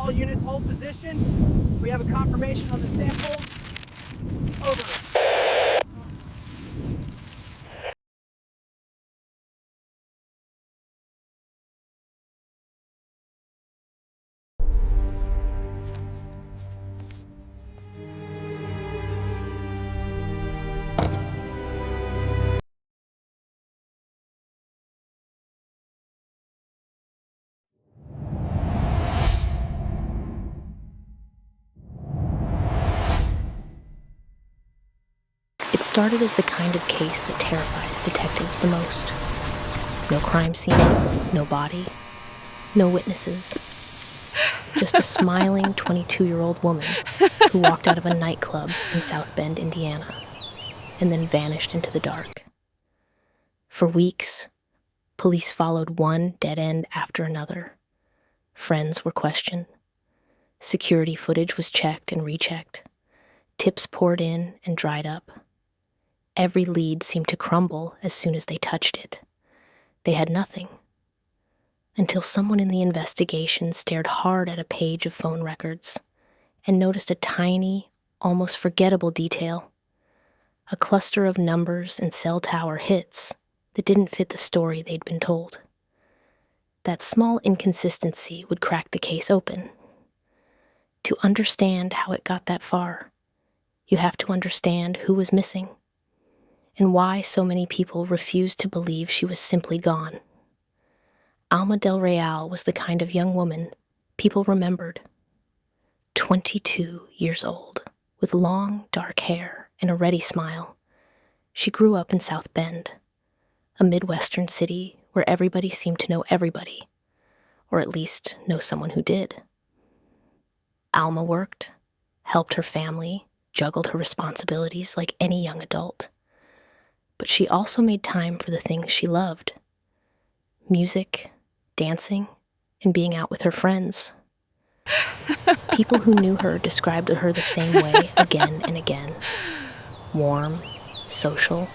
All units hold position. We have a confirmation on the sample. Over. It started as the kind of case that terrifies detectives the most. No crime scene, no body, no witnesses. Just a smiling 22-year-old woman who walked out of a nightclub in South Bend, Indiana, and then vanished into the dark. For weeks, police followed one dead end after another. Friends were questioned. Security footage was checked and rechecked. Tips poured in and dried up. Every lead seemed to crumble as soon as they touched it. They had nothing. Until someone in the investigation stared hard at a page of phone records and noticed a tiny, almost forgettable detail. A cluster of numbers and cell tower hits that didn't fit the story they'd been told. That small inconsistency would crack the case open. To understand how it got that far, you have to understand who was missing and why so many people refused to believe she was simply gone. Alma Del Real was the kind of young woman people remembered. 22 years old, with long, dark hair and a ready smile. She grew up in South Bend, a Midwestern city where everybody seemed to know everybody, or at least know someone who did. Alma worked, helped her family, juggled her responsibilities like any young adult. But she also made time for the things she loved: music, dancing, and being out with her friends. People who knew her described her the same way again and again. Warm, social,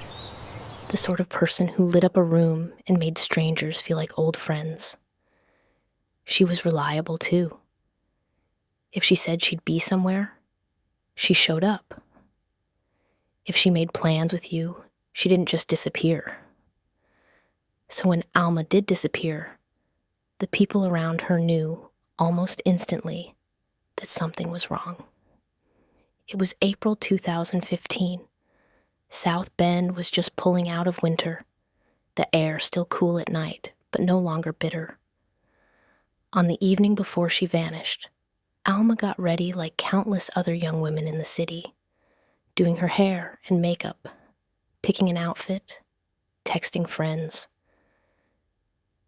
the sort of person who lit up a room and made strangers feel like old friends. She was reliable, too. If she said she'd be somewhere, she showed up. If she made plans with you, she didn't just disappear. So when Alma did disappear, the people around her knew almost instantly that something was wrong. It was April 2015. South Bend was just pulling out of winter, the air still cool at night, but no longer bitter. On the evening before she vanished, Alma got ready like countless other young women in the city, doing her hair and makeup, picking an outfit, texting friends.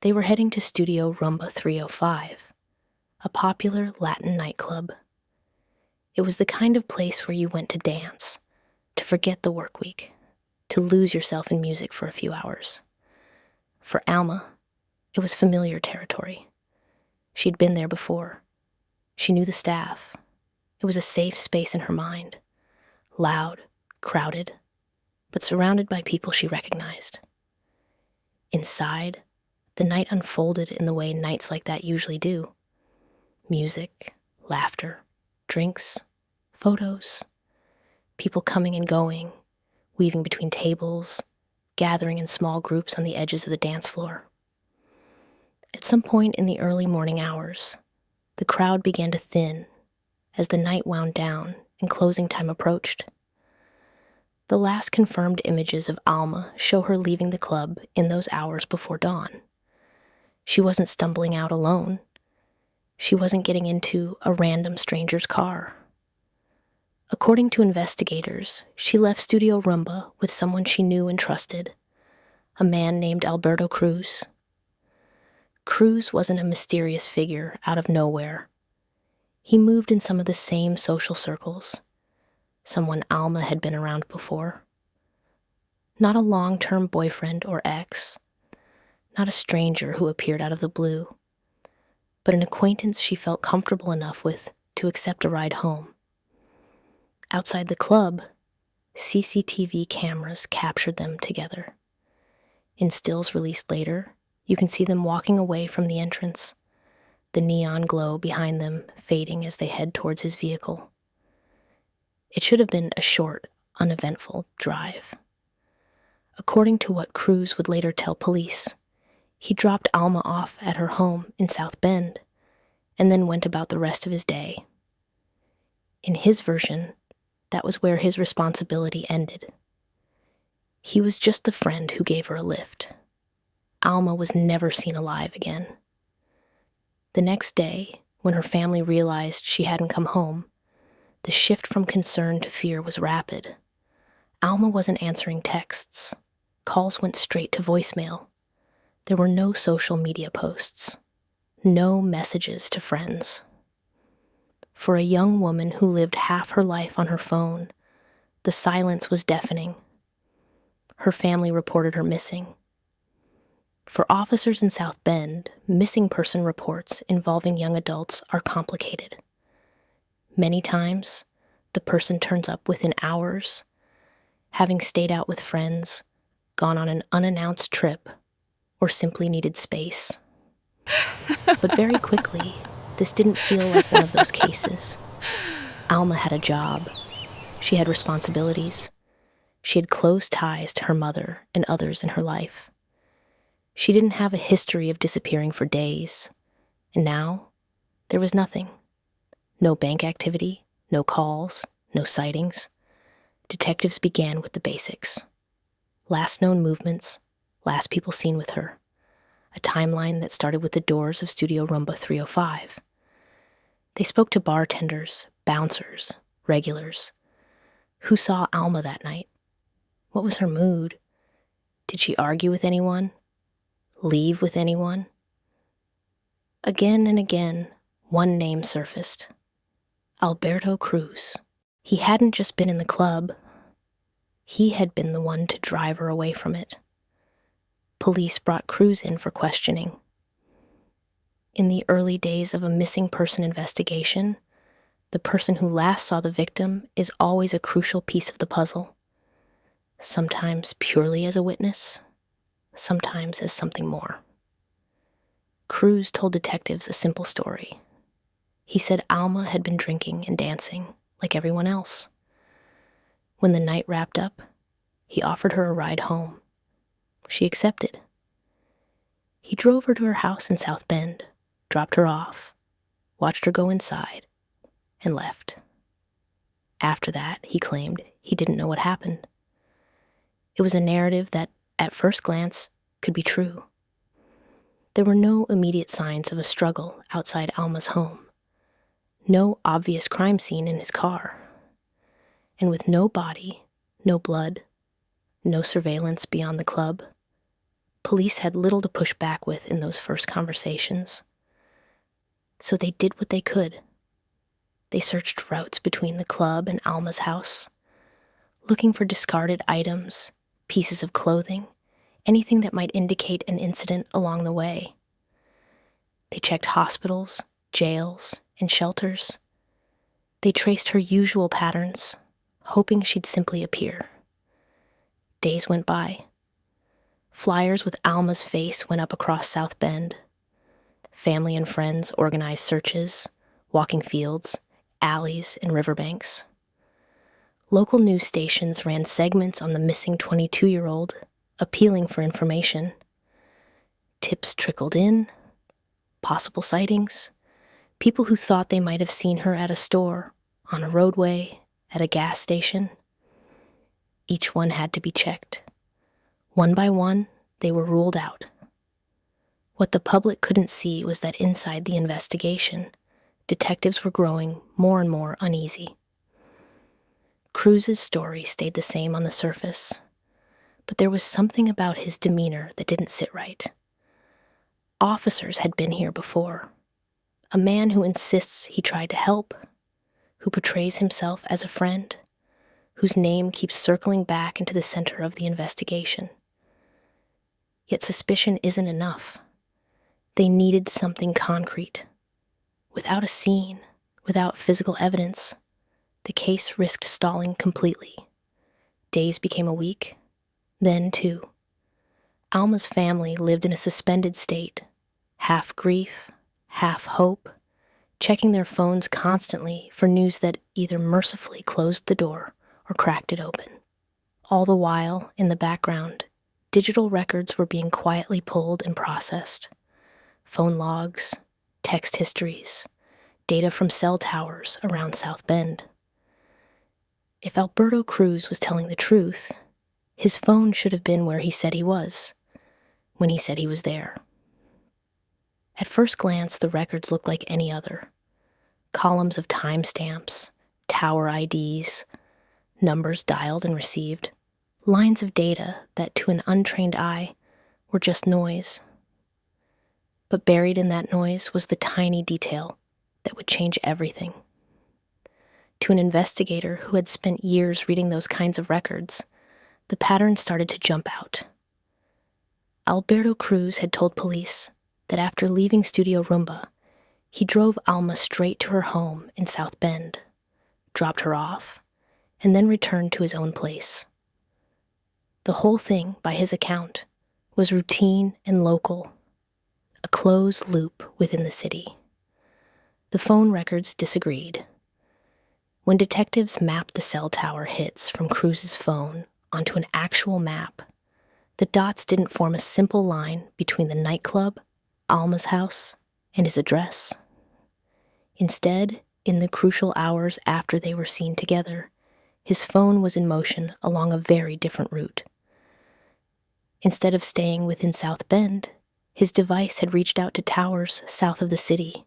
They were heading to Studio Rumba 305, a popular Latin nightclub. It was the kind of place where you went to dance, to forget the work week, to lose yourself in music for a few hours. For Alma, it was familiar territory. She'd been there before. She knew the staff. It was a safe space in her mind, loud, crowded, but surrounded by people she recognized. Inside, the night unfolded in the way nights like that usually do. Music, laughter, drinks, photos, people coming and going, weaving between tables, gathering in small groups on the edges of the dance floor. At some point in the early morning hours, the crowd began to thin as the night wound down and closing time approached. The last confirmed images of Alma show her leaving the club in those hours before dawn. She wasn't stumbling out alone. She wasn't getting into a random stranger's car. According to investigators, she left Studio Rumba with someone she knew and trusted, a man named Alberto Cruz. Cruz wasn't a mysterious figure out of nowhere. He moved in some of the same social circles, someone Alma had been around before. Not a long-term boyfriend or ex, not a stranger who appeared out of the blue, but an acquaintance she felt comfortable enough with to accept a ride home. Outside the club, CCTV cameras captured them together. In stills released later, you can see them walking away from the entrance, the neon glow behind them fading as they head towards his vehicle. It should have been a short, uneventful drive. According to what Cruz would later tell police, he dropped Alma off at her home in South Bend and then went about the rest of his day. In his version, that was where his responsibility ended. He was just the friend who gave her a lift. Alma was never seen alive again. The next day, when her family realized she hadn't come home, the shift from concern to fear was rapid. Alma wasn't answering texts. Calls went straight to voicemail. There were no social media posts. No messages to friends. For a young woman who lived half her life on her phone, the silence was deafening. Her family reported her missing. For officers in South Bend, missing person reports involving young adults are complicated. Many times, the person turns up within hours, having stayed out with friends, gone on an unannounced trip, or simply needed space. But very quickly, this didn't feel like one of those cases. Alma had a job. She had responsibilities. She had close ties to her mother and others in her life. She didn't have a history of disappearing for days. And now, there was nothing. No bank activity, no calls, no sightings. Detectives began with the basics. Last known movements, last people seen with her. A timeline that started with the doors of Studio Rumba 305. They spoke to bartenders, bouncers, regulars. Who saw Alma that night? What was her mood? Did she argue with anyone? Leave with anyone? Again and again, one name surfaced. Alberto Cruz. He hadn't just been in the club. He had been the one to drive her away from it. Police brought Cruz in for questioning. In the early days of a missing person investigation, the person who last saw the victim is always a crucial piece of the puzzle. Sometimes purely as a witness, sometimes as something more. Cruz told detectives a simple story. He said Alma had been drinking and dancing like everyone else. When the night wrapped up, he offered her a ride home. She accepted. He drove her to her house in South Bend, dropped her off, watched her go inside, and left. After that, he claimed he didn't know what happened. It was a narrative that, at first glance, could be true. There were no immediate signs of a struggle outside Alma's home. No obvious crime scene in his car. And with no body, no blood, no surveillance beyond the club, police had little to push back with in those first conversations. So they did what they could. They searched routes between the club and Alma's house, looking for discarded items, pieces of clothing, anything that might indicate an incident along the way. They checked hospitals, jails, and shelters. They traced her usual patterns, hoping she'd simply appear. Days went by. Flyers with Alma's face went up across South Bend. Family and friends organized searches, walking fields, alleys, and riverbanks. Local news stations ran segments on the missing 22-year-old, appealing for information. Tips trickled in, possible sightings, people who thought they might have seen her at a store, on a roadway, at a gas station. Each one had to be checked. One by one, they were ruled out. What the public couldn't see was that inside the investigation, detectives were growing more and more uneasy. Cruz's story stayed the same on the surface, but there was something about his demeanor that didn't sit right. Officers had been here before. A man who insists he tried to help, who portrays himself as a friend, whose name keeps circling back into the center of the investigation. Yet suspicion isn't enough. They needed something concrete. Without a scene, without physical evidence, the case risked stalling completely. Days became a week, then 2. Alma's family lived in a suspended state, half grief, half hope, checking their phones constantly for news that either mercifully closed the door or cracked it open. All the while, in the background, digital records were being quietly pulled and processed. Phone logs, text histories, data from cell towers around South Bend. If Alberto Cruz was telling the truth, his phone should have been where he said he was, when he said he was there. At first glance, the records looked like any other. Columns of timestamps, tower IDs, numbers dialed and received, lines of data that to an untrained eye were just noise. But buried in that noise was the tiny detail that would change everything. To an investigator who had spent years reading those kinds of records, the pattern started to jump out. Alberto Cruz had told police that after leaving Studio Rumba, he drove Alma straight to her home in South Bend, dropped her off, and then returned to his own place. The whole thing, by his account, was routine and local, a closed loop within the city. The phone records disagreed. When detectives mapped the cell tower hits from Cruz's phone onto an actual map, the dots didn't form a simple line between the nightclub, Alma's house, and his address. Instead, in the crucial hours after they were seen together, his phone was in motion along a very different route. Instead of staying within South Bend, his device had reached out to towers south of the city.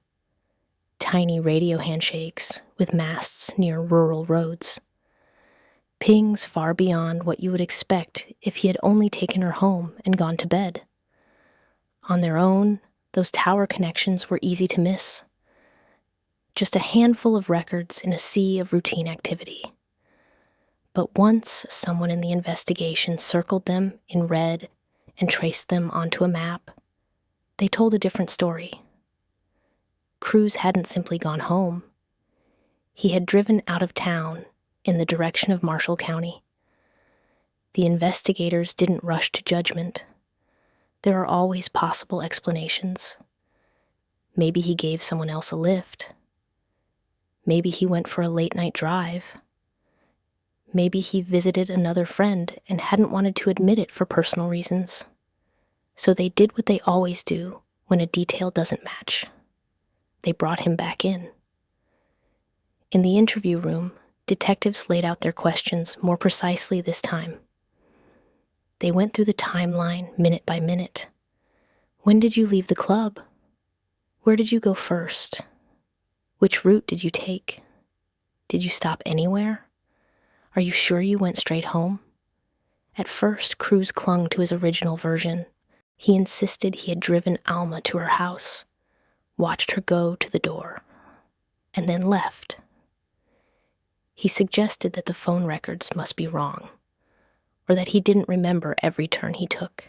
Tiny radio handshakes with masts near rural roads. Pings far beyond what you would expect if he had only taken her home and gone to bed. On their own, those tower connections were easy to miss. Just a handful of records in a sea of routine activity. But once someone in the investigation circled them in red and traced them onto a map, they told a different story. Cruz hadn't simply gone home. He had driven out of town in the direction of Marshall County. The investigators didn't rush to judgment. There are always possible explanations. Maybe he gave someone else a lift. Maybe he went for a late-night drive. Maybe he visited another friend and hadn't wanted to admit it for personal reasons. So they did what they always do when a detail doesn't match. They brought him back in. In the interview room, detectives laid out their questions more precisely this time. They went through the timeline minute by minute. When did you leave the club? Where did you go first? Which route did you take? Did you stop anywhere? Are you sure you went straight home? At first, Cruz clung to his original version. He insisted he had driven Alma to her house, watched her go to the door, and then left. He suggested that the phone records must be wrong, or that he didn't remember every turn he took,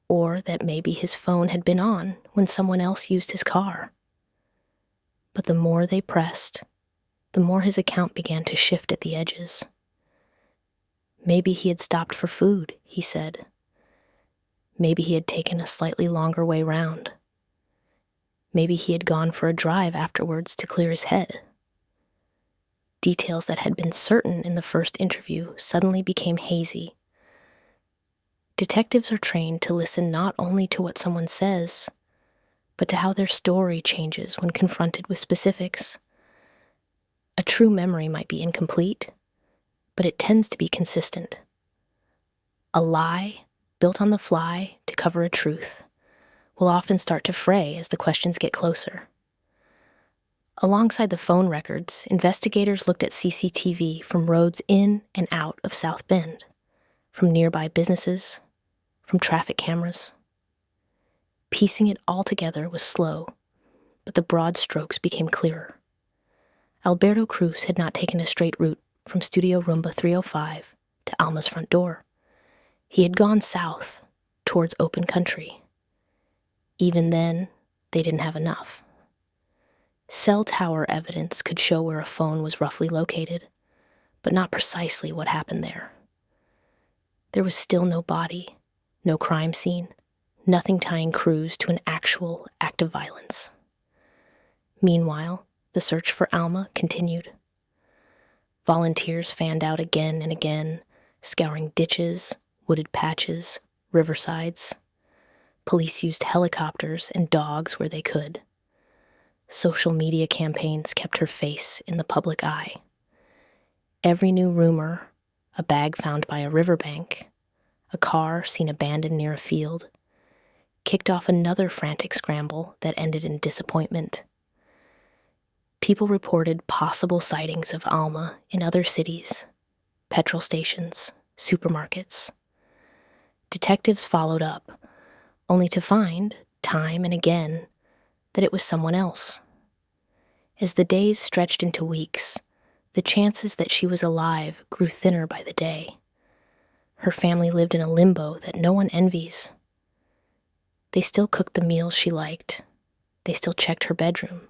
or that maybe his phone had been on when someone else used his car. But the more they pressed, the more his account began to shift at the edges. Maybe he had stopped for food, he said. Maybe he had taken a slightly longer way round. Maybe he had gone for a drive afterwards to clear his head. Details that had been certain in the first interview suddenly became hazy. Detectives are trained to listen not only to what someone says, but to how their story changes when confronted with specifics. A true memory might be incomplete, but it tends to be consistent. A lie, built on the fly to cover a truth, will often start to fray as the questions get closer. Alongside the phone records, investigators looked at CCTV from roads in and out of South Bend, from nearby businesses, from traffic cameras. Piecing it all together was slow, but the broad strokes became clearer. Alberto Cruz had not taken a straight route from Studio Rumba 305 to Alma's front door. He had gone south, towards open country. Even then, they didn't have enough. Cell tower evidence could show where a phone was roughly located, but not precisely what happened there. There was still no body, no crime scene, nothing tying Cruz to an actual act of violence. Meanwhile, the search for Alma continued. Volunteers fanned out again and again, scouring ditches, wooded patches, riversides. Police used helicopters and dogs where they could. Social media campaigns kept her face in the public eye. Every new rumor, a bag found by a riverbank, a car seen abandoned near a field, kicked off another frantic scramble that ended in disappointment. People reported possible sightings of Alma in other cities, petrol stations, supermarkets. Detectives followed up, only to find, time and again, that it was someone else. As the days stretched into weeks, the chances that she was alive grew thinner by the day. Her family lived in a limbo that no one envies. They still cooked the meals she liked. They still checked her bedroom,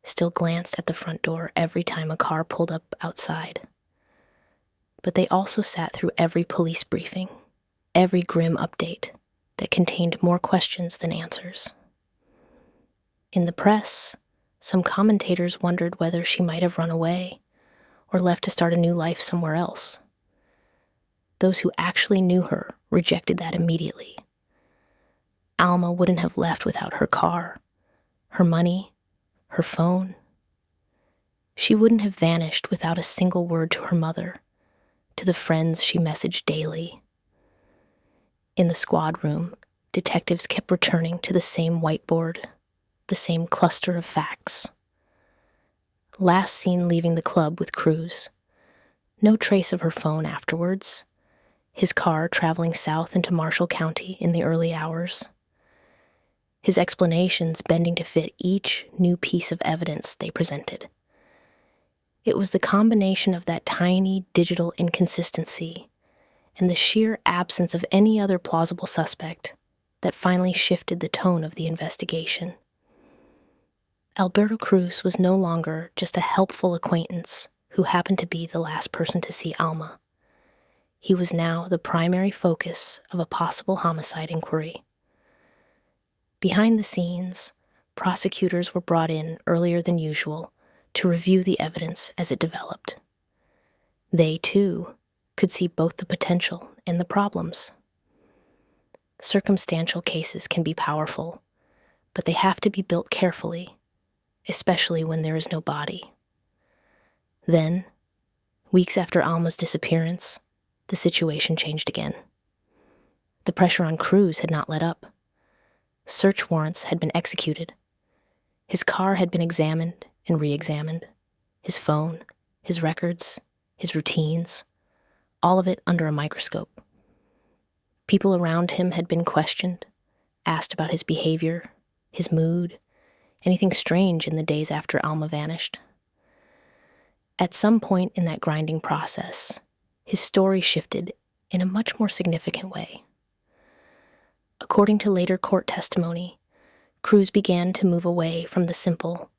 still glanced at the front door every time a car pulled up outside. But they also sat through every police briefing, every grim update that contained more questions than answers. In the press, some commentators wondered whether she might have run away or left to start a new life somewhere else. Those who actually knew her rejected that immediately. Alma wouldn't have left without her car, her money, her phone. She wouldn't have vanished without a single word to her mother, to the friends she messaged daily. In the squad room, detectives kept returning to the same whiteboard, the same cluster of facts. Last seen leaving the club with Cruz. No trace of her phone afterwards. His car traveling south into Marshall County in the early hours. His explanations bending to fit each new piece of evidence they presented. It was the combination of that tiny digital inconsistency and the sheer absence of any other plausible suspect that finally shifted the tone of the investigation. Alberto Cruz was no longer just a helpful acquaintance who happened to be the last person to see Alma. He was now the primary focus of a possible homicide inquiry. Behind the scenes, prosecutors were brought in earlier than usual to review the evidence as it developed. They, too, could see both the potential and the problems. Circumstantial cases can be powerful, but they have to be built carefully, especially when there is no body. Then, weeks after Alma's disappearance, the situation changed again. The pressure on Cruz had not let up. Search warrants had been executed. His car had been examined and re-examined. His phone, his records, his routines, all of it under a microscope. People around him had been questioned, asked about his behavior, his mood, anything strange in the days after Alma vanished. At some point in that grinding process, his story shifted in a much more significant way. According to later court testimony, Cruz began to move away from the simple,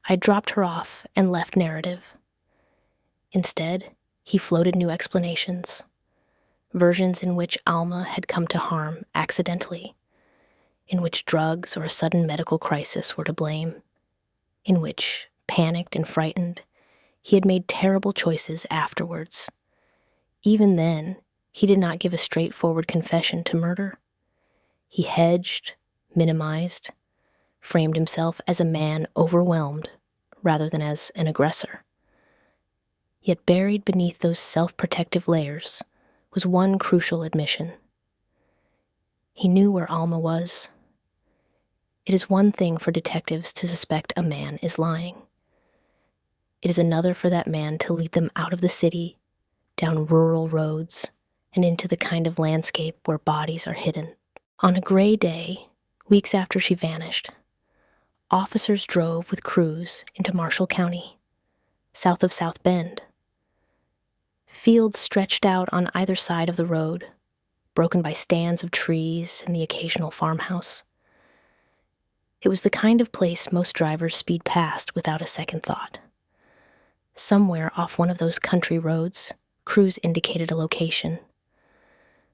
"I dropped her off and left" narrative. Instead, he floated new explanations, versions in which Alma had come to harm accidentally, in which drugs or a sudden medical crisis were to blame, in which, panicked and frightened, he had made terrible choices afterwards. Even then, he did not give a straightforward confession to murder. He hedged, minimized, framed himself as a man overwhelmed rather than as an aggressor. Yet buried beneath those self-protective layers was one crucial admission. He knew where Alma was. It is one thing for detectives to suspect a man is lying. It is another for that man to lead them out of the city, down rural roads, and into the kind of landscape where bodies are hidden. On a gray day, weeks after she vanished, officers drove with Cruz into Marshall County, south of South Bend. Fields stretched out on either side of the road, broken by stands of trees and the occasional farmhouse. It was the kind of place most drivers speed past without a second thought. Somewhere off one of those country roads, Cruz indicated a location.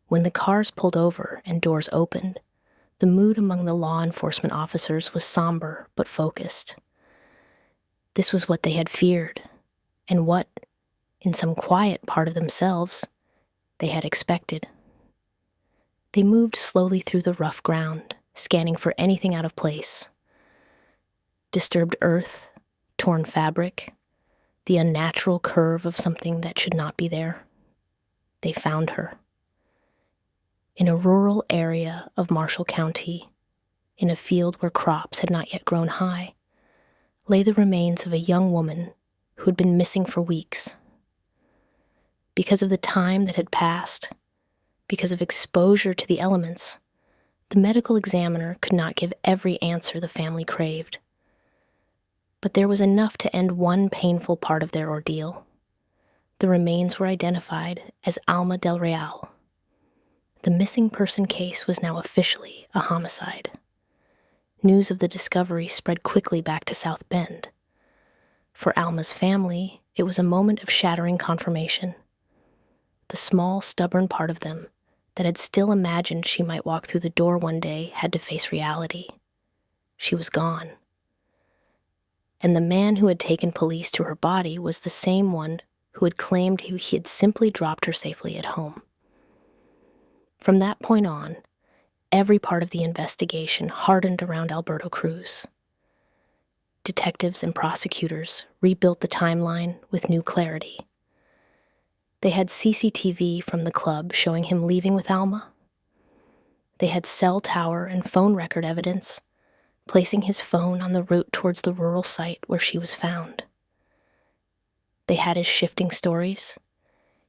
When the cars pulled over and doors opened, the mood among the law enforcement officers was somber but focused. This was what they had feared, and what, in some quiet part of themselves, they had expected. They moved slowly through the rough ground, scanning for anything out of place. Disturbed earth, torn fabric, the unnatural curve of something that should not be there. They found her. In a rural area of Marshall County, in a field where crops had not yet grown high, lay the remains of a young woman who had been missing for weeks. Because of the time that had passed, because of exposure to the elements, the medical examiner could not give every answer the family craved. But there was enough to end one painful part of their ordeal. The remains were identified as Alma Del Real. The missing person case was now officially a homicide. News of the discovery spread quickly back to South Bend. For Alma's family, it was a moment of shattering confirmation. The small, stubborn part of them that had still imagined she might walk through the door one day had to face reality. She was gone. And the man who had taken police to her body was the same one who had claimed he had simply dropped her safely at home. From that point on, every part of the investigation hardened around Alberto Cruz. Detectives and prosecutors rebuilt the timeline with new clarity. They had CCTV from the club showing him leaving with Alma. They had cell tower and phone record evidence, placing his phone on the route towards the rural site where she was found. They had his shifting stories,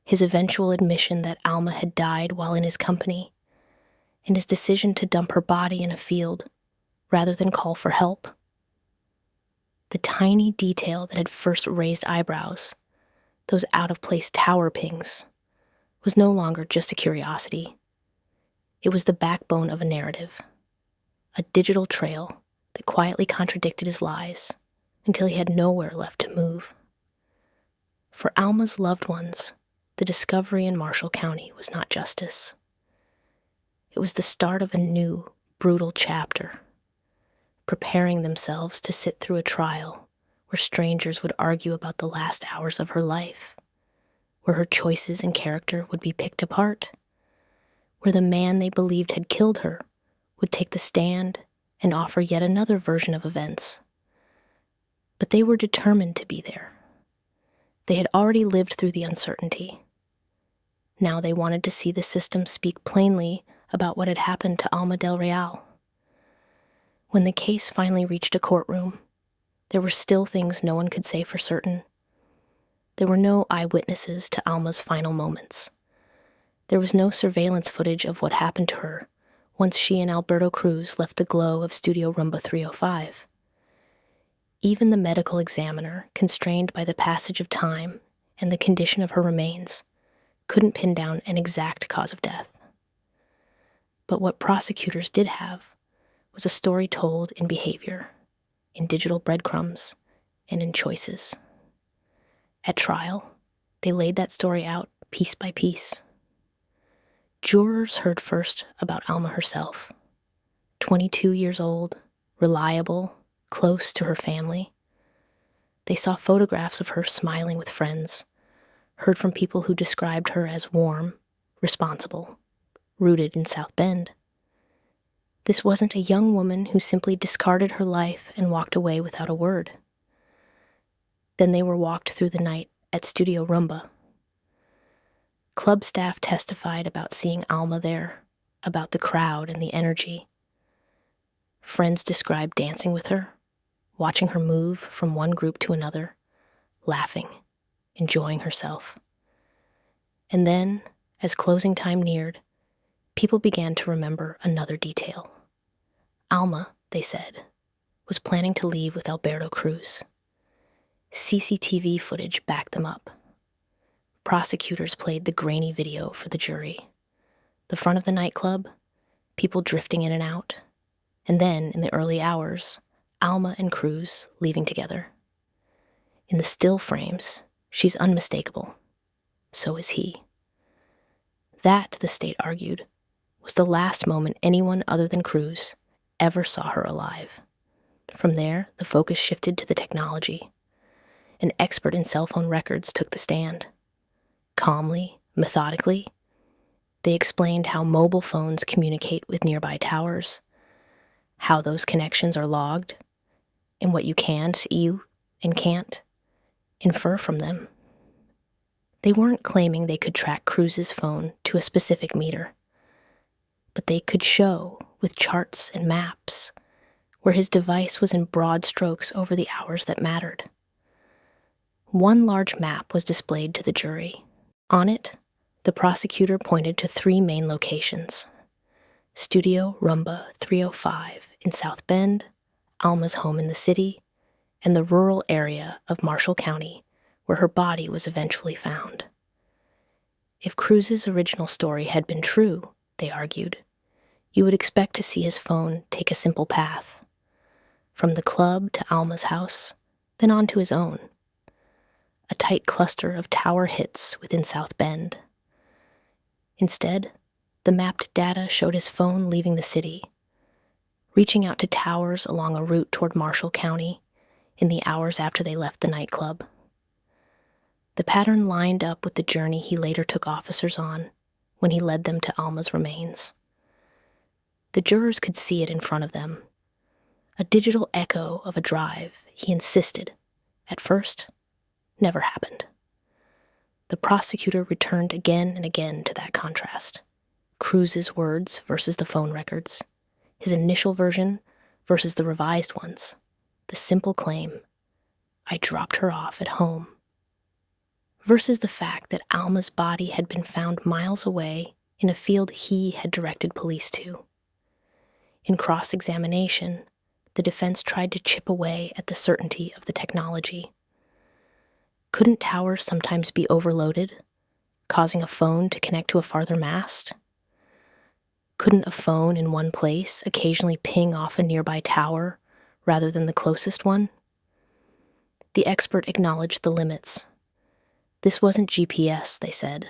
his eventual admission that Alma had died while in his company, and his decision to dump her body in a field rather than call for help. The tiny detail that had first raised eyebrows, those out-of-place tower pings, was no longer just a curiosity. It was the backbone of a narrative, a digital trail that quietly contradicted his lies until he had nowhere left to move. For Alma's loved ones, the discovery in Marshall County was not justice. It was the start of a new, brutal chapter, preparing themselves to sit through a trial where strangers would argue about the last hours of her life, where her choices and character would be picked apart, where the man they believed had killed her would take the stand and offer yet another version of events. But they were determined to be there. They had already lived through the uncertainty. Now they wanted to see the system speak plainly about what had happened to Alma Del Real. When the case finally reached a courtroom, there were still things no one could say for certain. There were no eyewitnesses to Alma's final moments. There was no surveillance footage of what happened to her once she and Alberto Cruz left the glow of Studio Rumba 305. Even the medical examiner, constrained by the passage of time and the condition of her remains, couldn't pin down an exact cause of death. But what prosecutors did have was a story told in behavior, in digital breadcrumbs, and in choices. At trial, they laid that story out piece by piece. Jurors heard first about Alma herself. 22 years old, reliable, close to her family. They saw photographs of her smiling with friends, heard from people who described her as warm, responsible, rooted in South Bend. This wasn't a young woman who simply discarded her life and walked away without a word. Then they were walked through the night at Studio Rumba. Club staff testified about seeing Alma there, about the crowd and the energy. Friends described dancing with her, watching her move from one group to another, laughing, enjoying herself. And then, as closing time neared, people began to remember another detail. Alma, they said, was planning to leave with Alberto Cruz. CCTV footage backed them up. Prosecutors played the grainy video for the jury. The front of the nightclub, people drifting in and out, and then, in the early hours, Alma and Cruz leaving together. In the still frames, she's unmistakable. So is he. That, the state argued, was the last moment anyone other than Cruz ever saw her alive. From there, the focus shifted to the technology. an expert in cell phone records, took the stand. Calmly, methodically, they explained how mobile phones communicate with nearby towers, how those connections are logged, and what you can see and can't infer from them. They weren't claiming they could track Cruz's phone to a specific meter, but they could show, with charts and maps, where his device was in broad strokes over the hours that mattered. One large map was displayed to the jury. On it, the prosecutor pointed to 3 main locations: Studio Rumba 305 in South Bend, Alma's home in the city, and the rural area of Marshall County, where her body was eventually found. If Cruz's original story had been true, they argued, you would expect to see his phone take a simple path, from the club to Alma's house, then on to his own. A tight cluster of tower hits within South Bend. Instead, the mapped data showed his phone leaving the city, reaching out to towers along a route toward Marshall County in the hours after they left the nightclub. The pattern lined up with the journey he later took officers on when he led them to Alma's remains. The jurors could see it in front of them, a digital echo of a drive he insisted, at first, never happened. The prosecutor returned again and again to that contrast. Cruz's words versus the phone records, his initial version versus the revised ones, the simple claim, I dropped her off at home, versus the fact that Alma's body had been found miles away in a field he had directed police to. In cross-examination, the defense tried to chip away at the certainty of the technology. Couldn't towers sometimes be overloaded, causing a phone to connect to a farther mast? Couldn't a phone in one place occasionally ping off a nearby tower rather than the closest one? The expert acknowledged the limits. This wasn't GPS, they said.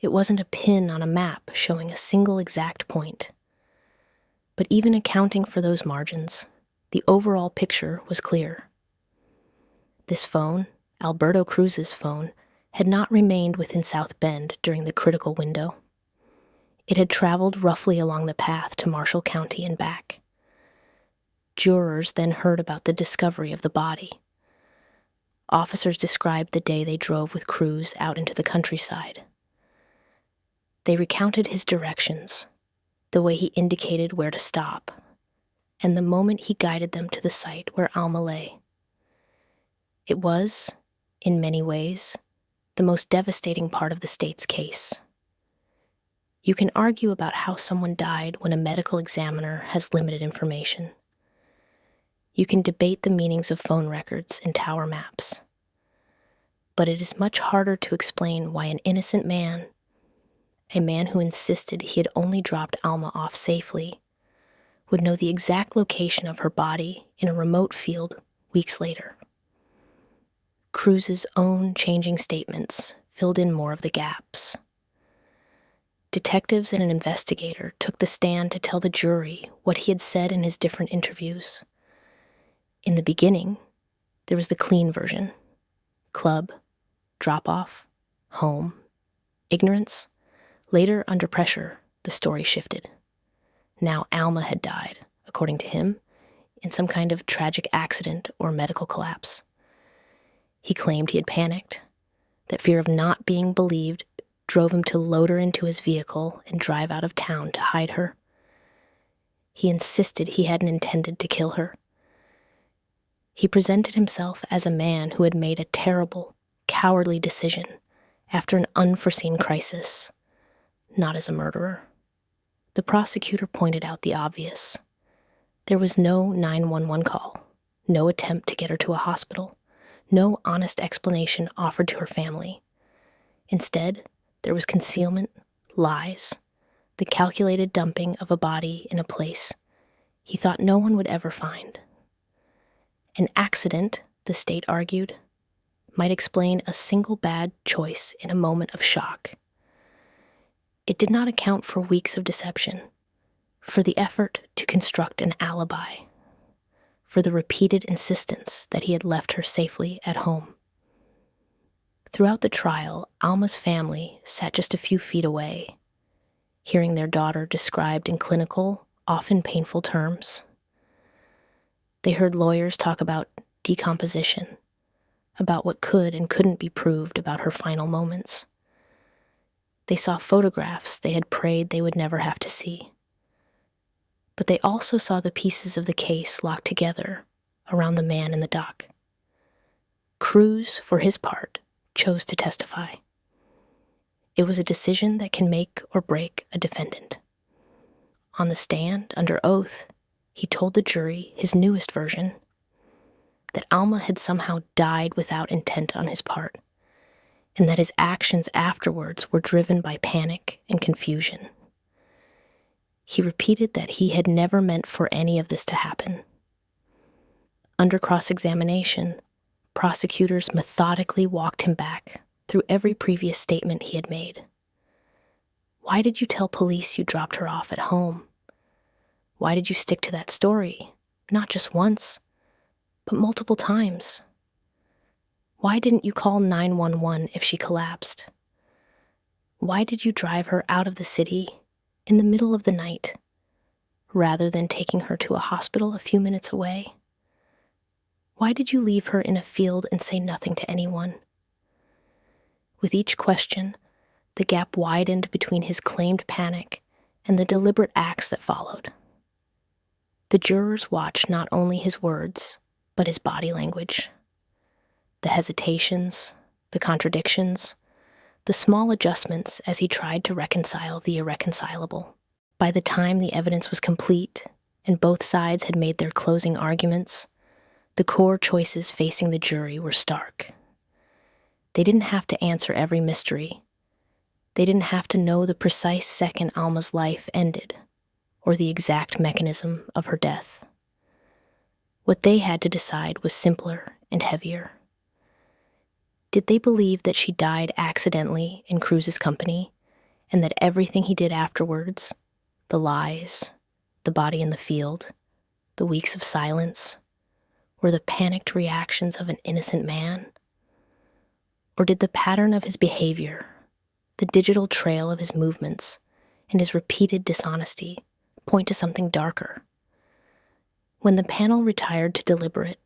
It wasn't a pin on a map showing a single exact point. But even accounting for those margins, the overall picture was clear. This phone, Alberto Cruz's phone, had not remained within South Bend during the critical window. It had traveled roughly along the path to Marshall County and back. Jurors then heard about the discovery of the body. Officers described the day they drove with Cruz out into the countryside. They recounted his directions, the way he indicated where to stop, and the moment he guided them to the site where Alma lay. It was, in many ways, the most devastating part of the state's case. You can argue about how someone died when a medical examiner has limited information. You can debate the meanings of phone records and tower maps. But it is much harder to explain why an innocent man, a man who insisted he had only dropped Alma off safely, would know the exact location of her body in a remote field weeks later. Cruz's own changing statements filled in more of the gaps. Detectives and an investigator took the stand to tell the jury what he had said in his different interviews. In the beginning, there was the clean version: club, drop-off, home, ignorance. Later, under pressure, the story shifted. Now Alma had died, according to him, in some kind of tragic accident or medical collapse. He claimed he had panicked, that fear of not being believed drove him to load her into his vehicle and drive out of town to hide her. He insisted he hadn't intended to kill her. He presented himself as a man who had made a terrible, cowardly decision after an unforeseen crisis, not as a murderer. The prosecutor pointed out the obvious. There was no 911 call, no attempt to get her to a hospital, no honest explanation offered to her family. Instead, there was concealment, lies, the calculated dumping of a body in a place he thought no one would ever find. An accident, the state argued, might explain a single bad choice in a moment of shock. It did not account for weeks of deception, for the effort to construct an alibi, for the repeated insistence that he had left her safely at home. Throughout the trial, Alma's family sat just a few feet away, hearing their daughter described in clinical, often painful terms. They heard lawyers talk about decomposition, about what could and couldn't be proved about her final moments. They saw photographs they had prayed they would never have to see. But they also saw the pieces of the case locked together around the man in the dock. Cruz, for his part, chose to testify. It was a decision that can make or break a defendant. On the stand, under oath, he told the jury his newest version, that Alma had somehow died without intent on his part, and that his actions afterwards were driven by panic and confusion. He repeated that he had never meant for any of this to happen. Under cross-examination, prosecutors methodically walked him back through every previous statement he had made. Why did you tell police you dropped her off at home? Why did you stick to that story, not just once, but multiple times? Why didn't you call 911 if she collapsed? Why did you drive her out of the city in the middle of the night, rather than taking her to a hospital a few minutes away? Why did you leave her in a field and say nothing to anyone? With each question, the gap widened between his claimed panic and the deliberate acts that followed. The jurors watched not only his words, but his body language. The hesitations, the contradictions, the small adjustments as he tried to reconcile the irreconcilable. By the time the evidence was complete and both sides had made their closing arguments, the core choices facing the jury were stark. They didn't have to answer every mystery. They didn't have to know the precise second Alma's life ended, or the exact mechanism of her death. What they had to decide was simpler and heavier. Did they believe that she died accidentally in Cruz's company, and that everything he did afterwards, the lies, the body in the field, the weeks of silence, were the panicked reactions of an innocent man? Or did the pattern of his behavior, the digital trail of his movements, and his repeated dishonesty point to something darker? When the panel retired to deliberate,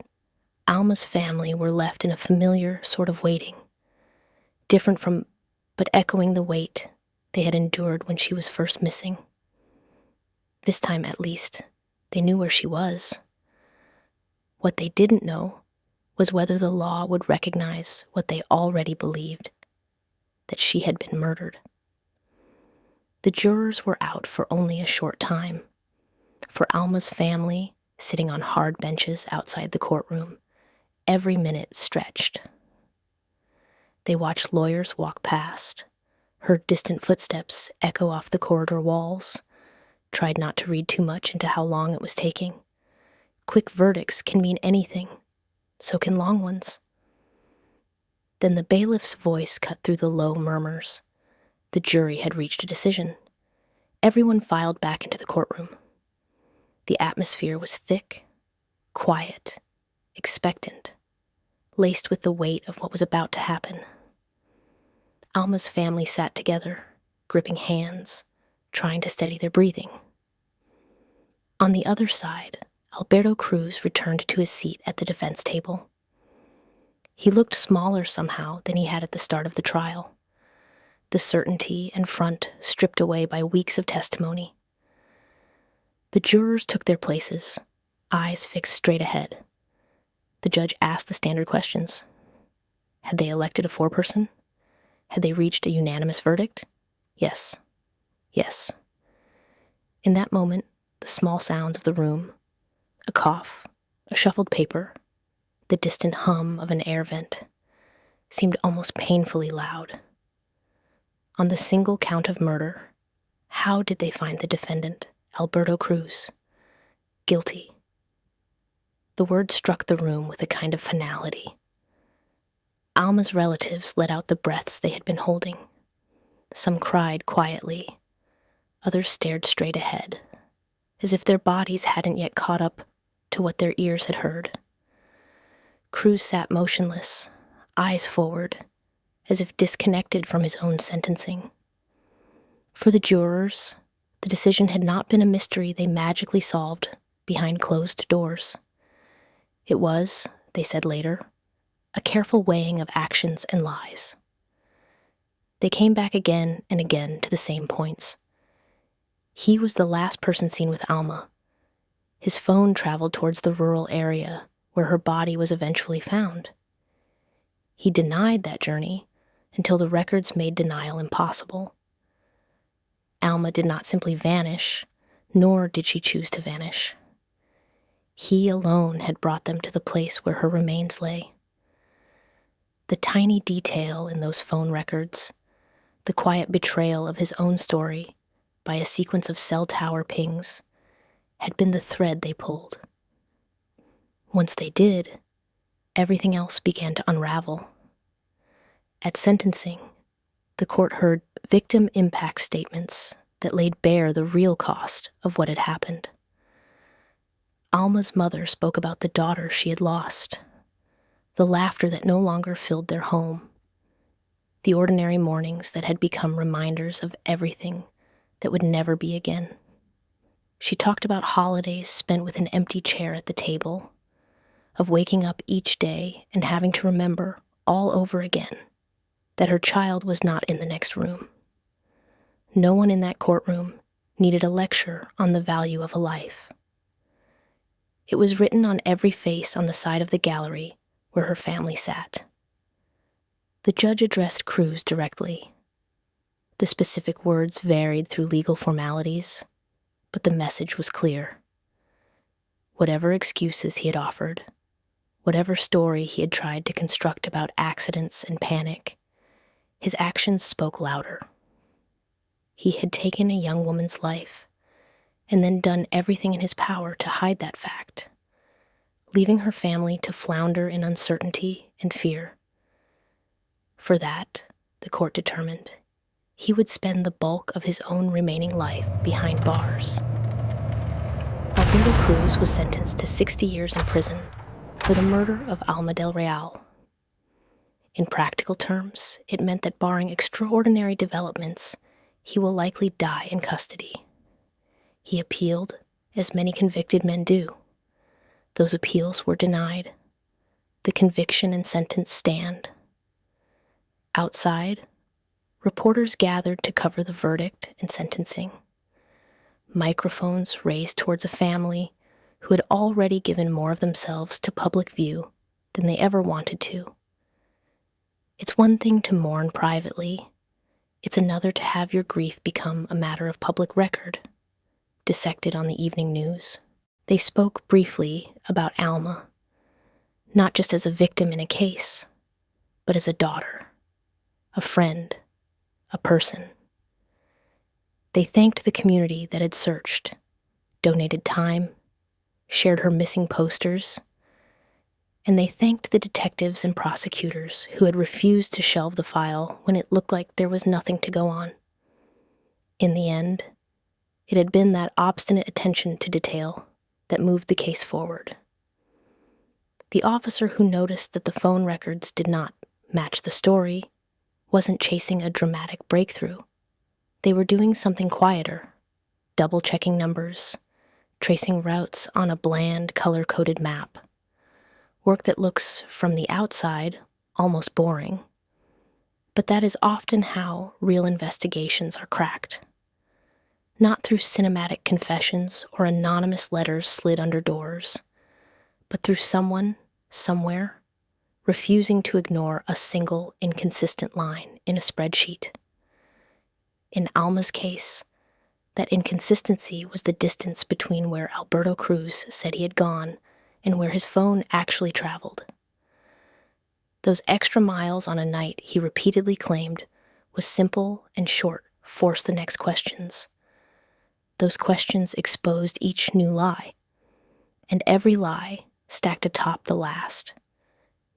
Alma's family were left in a familiar sort of waiting, different from, but echoing the weight they had endured when she was first missing. This time, at least, they knew where she was. What they didn't know was whether the law would recognize what they already believed, that she had been murdered. The jurors were out for only a short time. For Alma's family, sitting on hard benches outside the courtroom, every minute stretched. They watched lawyers walk past, heard distant footsteps echo off the corridor walls, tried not to read too much into how long it was taking. Quick verdicts can mean anything, so can long ones. Then the bailiff's voice cut through the low murmurs. The jury had reached a decision. Everyone filed back into the courtroom. The atmosphere was thick, quiet, expectant, laced with the weight of what was about to happen. Alma's family sat together, gripping hands, trying to steady their breathing. On the other side, Alberto Cruz returned to his seat at the defense table. He looked smaller somehow than he had at the start of the trial, the certainty and front stripped away by weeks of testimony. The jurors took their places, eyes fixed straight ahead. The judge asked the standard questions. Had they elected a foreperson? Had they reached a unanimous verdict? Yes. Yes. In that moment, the small sounds of the room, a cough, a shuffled paper, the distant hum of an air vent, seemed almost painfully loud. On the single count of murder, how did they find the defendant, Alberto Cruz, guilty? The word struck the room with a kind of finality. Alma's relatives let out the breaths they had been holding. Some cried quietly. Others stared straight ahead, as if their bodies hadn't yet caught up to what their ears had heard. Cruz sat motionless, eyes forward, as if disconnected from his own sentencing. For the jurors, the decision had not been a mystery they magically solved behind closed doors. It was, they said later, a careful weighing of actions and lies. They came back again and again to the same points. He was the last person seen with Alma. His phone traveled towards the rural area where her body was eventually found. He denied that journey until the records made denial impossible. Alma did not simply vanish, nor did she choose to vanish. He alone had brought them to the place where her remains lay. The tiny detail in those phone records, the quiet betrayal of his own story by a sequence of cell tower pings, had been the thread they pulled. Once they did, everything else began to unravel. At sentencing, the court heard victim impact statements that laid bare the real cost of what had happened. Alma's mother spoke about the daughter she had lost, the laughter that no longer filled their home, the ordinary mornings that had become reminders of everything that would never be again. She talked about holidays spent with an empty chair at the table, of waking up each day and having to remember all over again that her child was not in the next room. No one in that courtroom needed a lecture on the value of a life. It was written on every face on the side of the gallery where her family sat. The judge addressed Cruz directly. The specific words varied through legal formalities, but the message was clear. Whatever excuses he had offered, whatever story he had tried to construct about accidents and panic, his actions spoke louder. He had taken a young woman's life and then done everything in his power to hide that fact, leaving her family to flounder in uncertainty and fear. For that, the court determined, he would spend the bulk of his own remaining life behind bars. Alberto Cruz was sentenced to 60 years in prison for the murder of Alma Del Real. In practical terms, it meant that barring extraordinary developments, he will likely die in custody. He appealed, as many convicted men do. Those appeals were denied. The conviction and sentence stand. Outside, reporters gathered to cover the verdict and sentencing. Microphones raised towards a family who had already given more of themselves to public view than they ever wanted to. It's one thing to mourn privately. It's another to have your grief become a matter of public record, dissected on the evening news. They spoke briefly about Alma, not just as a victim in a case, but as a daughter, a friend, a person. They thanked the community that had searched, donated time, shared her missing posters, and they thanked the detectives and prosecutors who had refused to shelve the file when it looked like there was nothing to go on. In the end, it had been that obstinate attention to detail that moved the case forward. The officer who noticed that the phone records did not match the story wasn't chasing a dramatic breakthrough. They were doing something quieter, double-checking numbers, tracing routes on a bland, color-coded map. Work that looks, from the outside, almost boring. But that is often how real investigations are cracked. Not through cinematic confessions or anonymous letters slid under doors, but through someone, somewhere, refusing to ignore a single inconsistent line in a spreadsheet. In Alma's case, that inconsistency was the distance between where Alberto Cruz said he had gone and where his phone actually traveled. Those extra miles on a night he repeatedly claimed was simple and short, force the next questions. Those questions exposed each new lie, and every lie, stacked atop the last,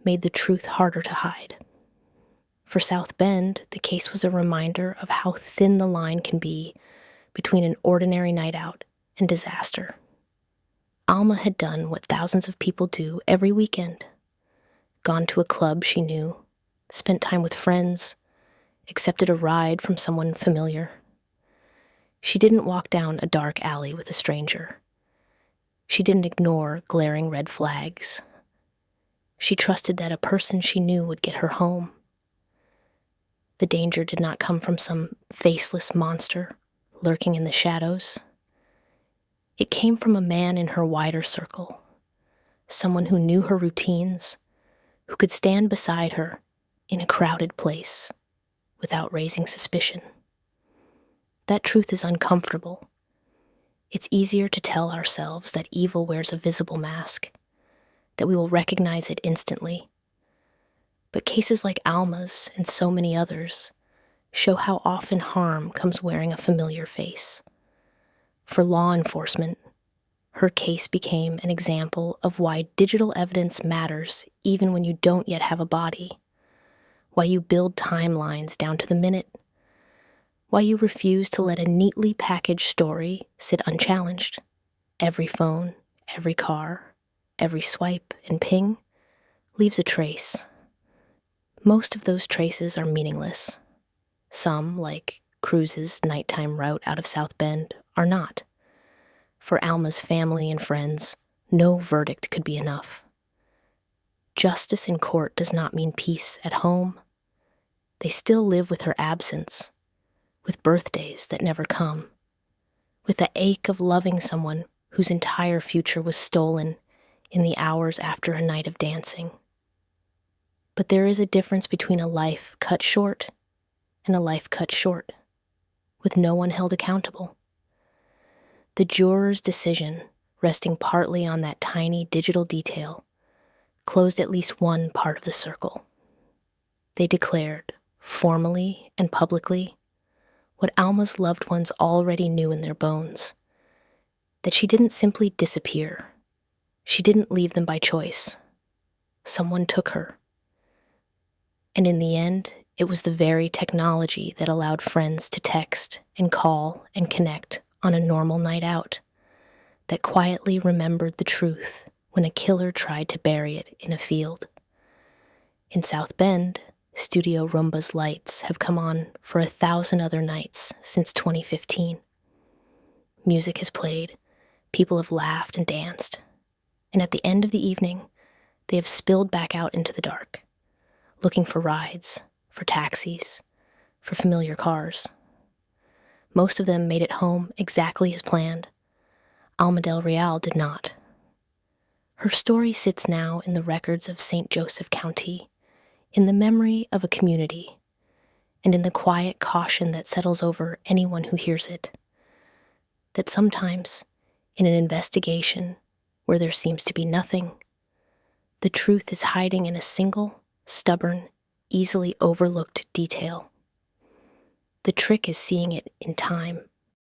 made the truth harder to hide. For South Bend, the case was a reminder of how thin the line can be between an ordinary night out and disaster. Alma had done what thousands of people do every weekend. Gone to a club she knew, spent time with friends, accepted a ride from someone familiar. She didn't walk down a dark alley with a stranger. She didn't ignore glaring red flags. She trusted that a person she knew would get her home. The danger did not come from some faceless monster lurking in the shadows. It came from a man in her wider circle, someone who knew her routines, who could stand beside her in a crowded place without raising suspicion. That truth is uncomfortable. It's easier to tell ourselves that evil wears a visible mask, that we will recognize it instantly. But cases like Alma's and so many others show how often harm comes wearing a familiar face. For law enforcement, her case became an example of why digital evidence matters even when you don't yet have a body, why you build timelines down to the minute, why you refuse to let a neatly packaged story sit unchallenged. Every phone, every car, every swipe and ping leaves a trace. Most of those traces are meaningless. Some, like Cruz's nighttime route out of South Bend, are not. For Alma's family and friends, no verdict could be enough. Justice in court does not mean peace at home. They still live with her absence, with birthdays that never come, with the ache of loving someone whose entire future was stolen in the hours after a night of dancing. But there is a difference between a life cut short and a life cut short, with no one held accountable. The juror's decision, resting partly on that tiny digital detail, closed at least one part of the circle. They declared, formally and publicly, what Alma's loved ones already knew in their bones, that she didn't simply disappear. She didn't leave them by choice. Someone took her. And in the end, it was the very technology that allowed friends to text and call and connect on a normal night out that quietly remembered the truth when a killer tried to bury it in a field. In South Bend, Studio Rumba's lights have come on for 1,000 other nights since 2015. Music has played, people have laughed and danced, and at the end of the evening, they have spilled back out into the dark, looking for rides, for taxis, for familiar cars. Most of them made it home exactly as planned. Alma Del Real did not. Her story sits now in the records of St. Joseph County, in the memory of a community, and in the quiet caution that settles over anyone who hears it. That sometimes, in an investigation where there seems to be nothing, the truth is hiding in a single, stubborn, easily overlooked detail. The trick is seeing it in time,